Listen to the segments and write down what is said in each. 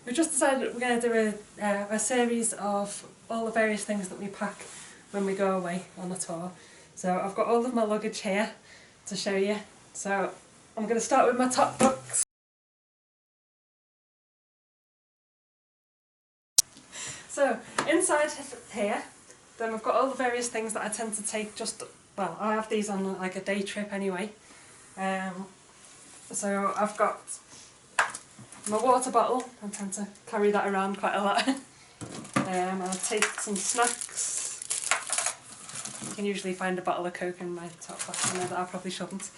We just decided we're going to do a series of all the various things that we pack when we go away on a tour. So I've got all of my luggage here to show you. So I'm going to start with my top box. So inside here, then we've got all the various things that I tend to take well, I have these on like a day trip anyway. So I've got my water bottle. I tend to carry that around quite a lot. I'll take some snacks. You can usually find a bottle of Coke in my top box. I know that I probably shouldn't.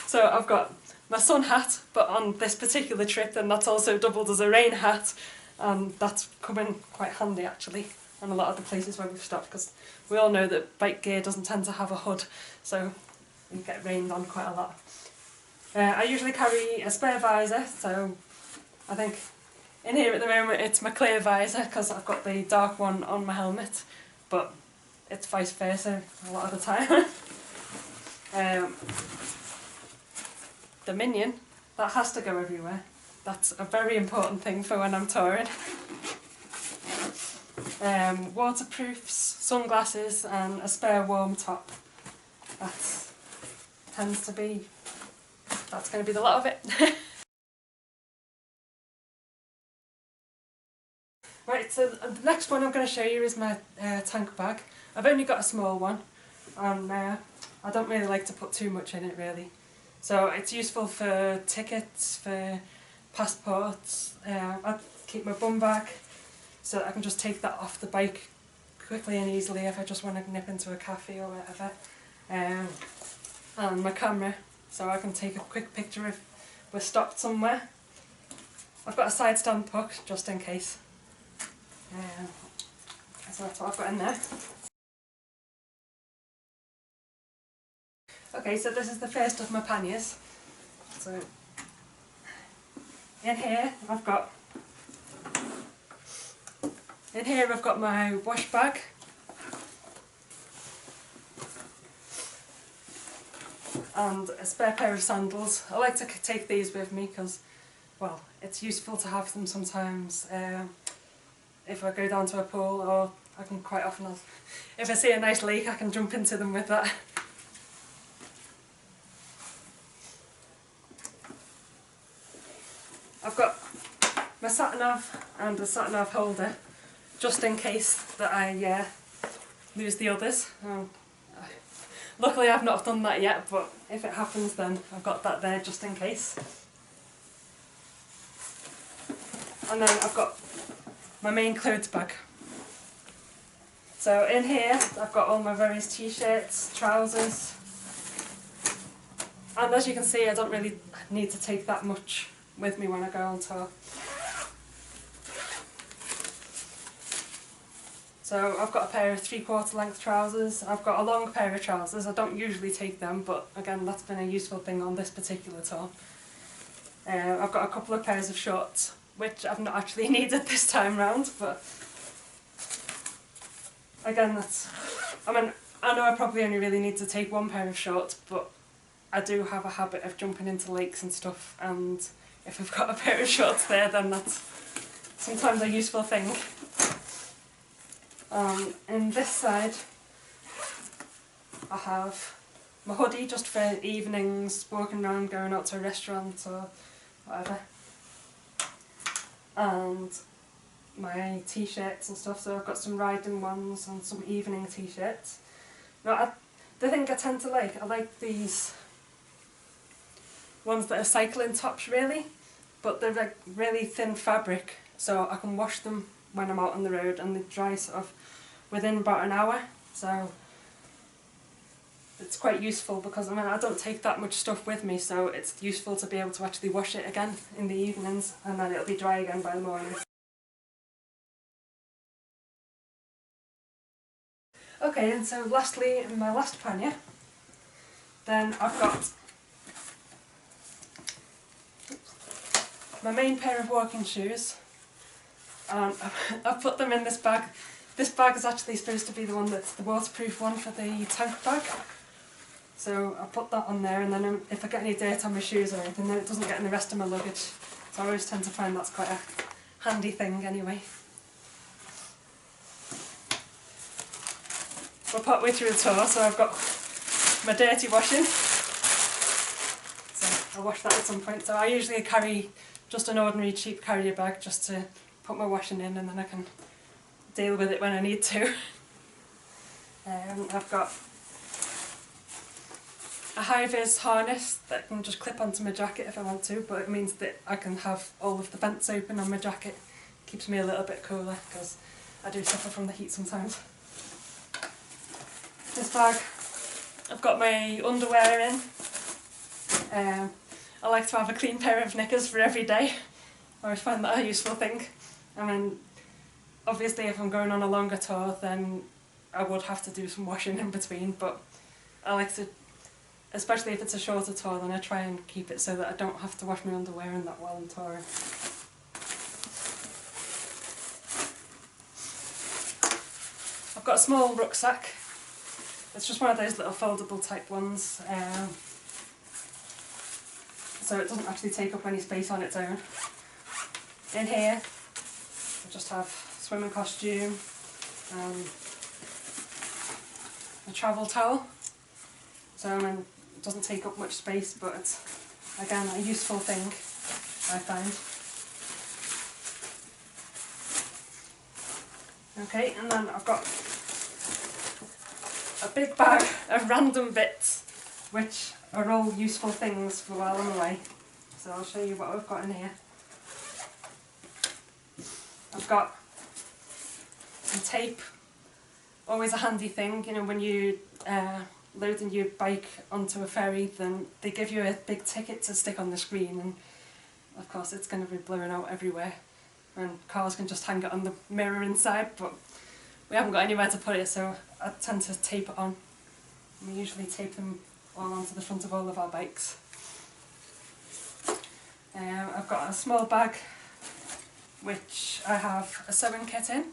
So I've got my sun hat, but on this particular trip then that's also doubled as a rain hat, and that's come in quite handy actually on a lot of the places where we've stopped, because we all know that bike gear doesn't tend to have a hood, so you get rained on quite a lot. I usually carry a spare visor, so I think in here at the moment it's my clear visor because I've got the dark one on my helmet, but it's vice versa a lot of the time. The minion, that has to go everywhere. That's a very important thing for when I'm touring. Waterproofs, sunglasses and a spare warm top. That tends to be, that's going to be the lot of it. Right, so the next one I'm going to show you is my tank bag. I've only got a small one, and I don't really like to put too much in it really. So it's useful for tickets, for passports. I keep my bum bag so that I can just take that off the bike quickly and easily if I just want to nip into a cafe or whatever. And my camera, so I can take a quick picture if we're stopped somewhere. I've got a side stand hook just in case. So that's what I've got in there. Okay, so this is the first of my panniers. So in here I've got my wash bag. And a spare pair of sandals. I like to take these with me because, well, it's useful to have them sometimes if I go down to a pool, or I can quite often, if I see a nice lake I can jump into them with that. I've got my sat-nav and a sat-nav holder just in case that I lose the others. Luckily I've not done that yet, but if it happens then I've got that there just in case. And then I've got my main clothes bag. So in here I've got all my various t-shirts, trousers, and as you can see I don't really need to take that much with me when I go on tour. So I've got a pair of 3/4 length trousers, I've got a long pair of trousers. I don't usually take them, but again that's been a useful thing on this particular tour. I've got a couple of pairs of shorts, which I've not actually needed this time round, but again I know I probably only really need to take one pair of shorts, but I do have a habit of jumping into lakes and stuff, and if I've got a pair of shorts there then that's sometimes a useful thing. In this side I have my hoodie just for evenings, walking around, going out to a restaurant or whatever, and my t-shirts and stuff. So I've got some riding ones and some evening t-shirts. Now the thing I tend to like, I like these ones that are cycling tops really, but they're like really thin fabric, so I can wash them when I'm out on the road and they dry sort of within about an hour. So it's quite useful because I don't take that much stuff with me, so it's useful to be able to actually wash it again in the evenings and then it'll be dry again by the morning. Okay, and so lastly, in my last pannier, then I've got my main pair of walking shoes, and I've put them in this bag. This bag is actually supposed to be the one that's the waterproof one for the tank bag. So I put that on there, and then if I get any dirt on my shoes or anything, then it doesn't get in the rest of my luggage. So I always tend to find that's quite a handy thing anyway. We're partway through the tour, so I've got my dirty washing. So I'll wash that at some point. So I usually carry just an ordinary cheap carrier bag just to put my washing in, and then I can deal with it when I need to. I've got a high-vis harness that can just clip onto my jacket if I want to, but it means that I can have all of the vents open on my jacket. Keeps me a little bit cooler because I do suffer from the heat sometimes. This bag, I've got my underwear in. I like to have a clean pair of knickers for every day. I always find that a useful thing. I mean, obviously if I'm going on a longer tour then I would have to do some washing in between, but I like to, especially if it's a shorter tour, then I try and keep it so that I don't have to wash my underwear in that while I'm touring. I've got a small rucksack. It's just one of those little foldable type ones, so it doesn't actually take up any space on its own. In here I just have a swimming costume, a travel towel, so I mean, it doesn't take up much space, but it's again a useful thing I find. Okay, and then I've got a big bag of random bits which are all useful things for while I'm away. So I'll show you what I've got in here. I've got some tape, always a handy thing, you know, when you loading your bike onto a ferry, then they give you a big ticket to stick on the screen, and of course it's going to be blowing out everywhere and cars can just hang it on the mirror inside, but we haven't got anywhere to put it, so I tend to tape it on. We usually tape them all onto the front of all of our bikes. I've got a small bag which I have a sewing kit in.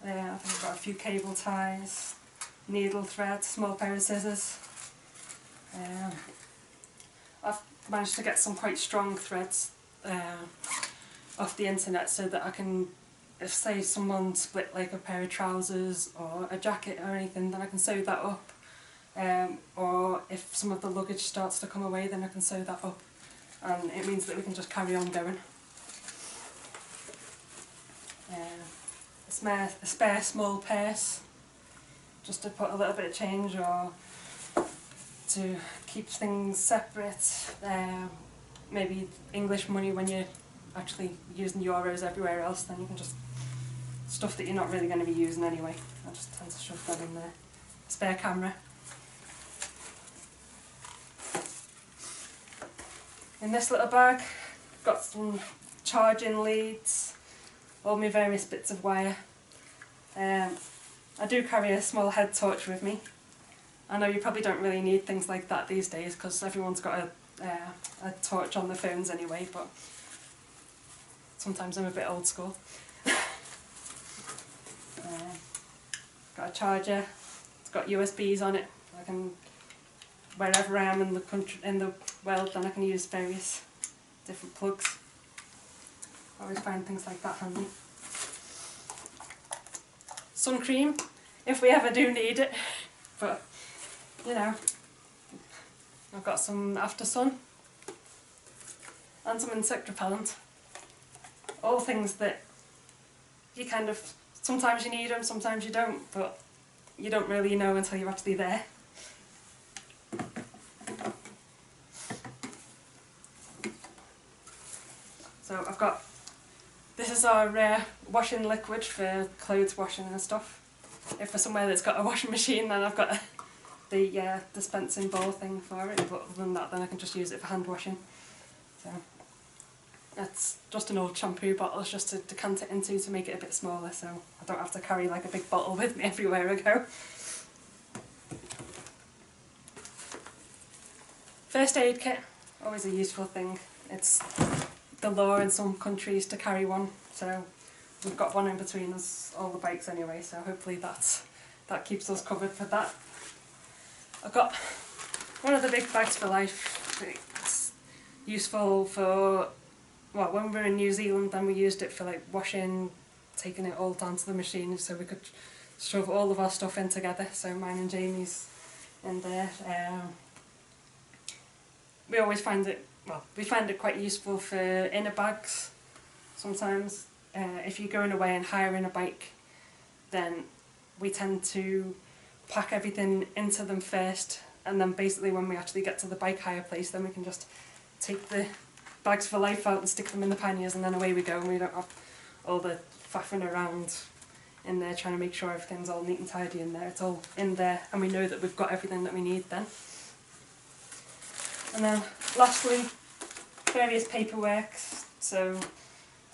I think I've got a few cable ties, needle thread, small pair of scissors. I've managed to get some quite strong threads off the internet so that I can, if say someone split like a pair of trousers or a jacket or anything, then I can sew that up. Or if some of the luggage starts to come away, then I can sew that up, and it means that we can just carry on going. A spare small purse, just to put a little bit of change or to keep things separate. Maybe English money when you're actually using euros everywhere else, then you can just, stuff that you're not really going to be using anyway, I just tend to shove that in there. Spare camera. In this little bag, I've got some charging leads, all my various bits of wire. I do carry a small head torch with me. I know you probably don't really need things like that these days because everyone's got a torch on their phones anyway, but sometimes I'm a bit old school. Got a charger, it's got USBs on it. I can, wherever I am in the country, in the world, then I can use various different plugs. I always find things like that handy. Sun cream, if we ever do need it, but you know, I've got some after sun and some insect repellent. All things that you kind of, sometimes you need them, sometimes you don't, but you don't really know until you're actually there. So I've got, this is our washing liquid for clothes washing and stuff. If for somewhere that's got a washing machine, then I've got the dispensing bowl thing for it, but other than that then I can just use it for hand washing. So that's just an old shampoo bottle, it's just to decant it into to make it a bit smaller, so I don't have to carry like a big bottle with me everywhere I go. First aid kit, always a useful thing. It's the law in some countries to carry one, so we've got one in between us, all the bikes anyway, so hopefully that keeps us covered for that. I've got one of the big bags for life. It's useful for, well, when we were in New Zealand then we used it for like washing, taking it all down to the machine so we could shove all of our stuff in together, so mine and Jamie's in there. We always find it, well, we find it quite useful for inner bags sometimes. If you're going away and hiring a bike, then we tend to pack everything into them first, and then basically when we actually get to the bike hire place, then we can just take the bags for life out and stick them in the panniers, and then away we go, and we don't have all the faffing around in there trying to make sure everything's all neat and tidy in there. It's all in there and we know that we've got everything that we need then. And then lastly, various paperwork, so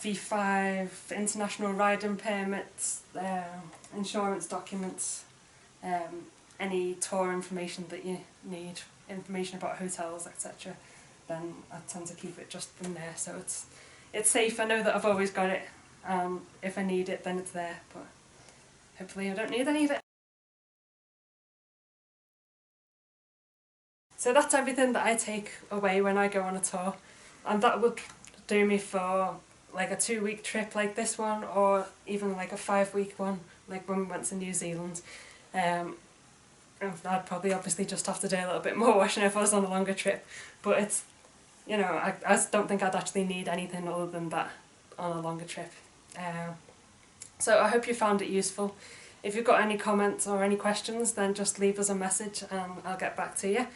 V5, international riding permits, insurance documents, any tour information that you need, information about hotels, etc. Then I tend to keep it just in there, so it's safe. I know that I've always got it. If I need it, then it's there, but hopefully I don't need any of it. So that's everything that I take away when I go on a tour, and that would do me for like a 2-week trip like this one, or even like a 5-week one like when we went to New Zealand. I'd probably obviously just have to do a little bit more washing if I was on a longer trip, but it's, you know, I don't think I'd actually need anything other than that on a longer trip. So I hope you found it useful. If you've got any comments or any questions, then just leave us a message and I'll get back to you.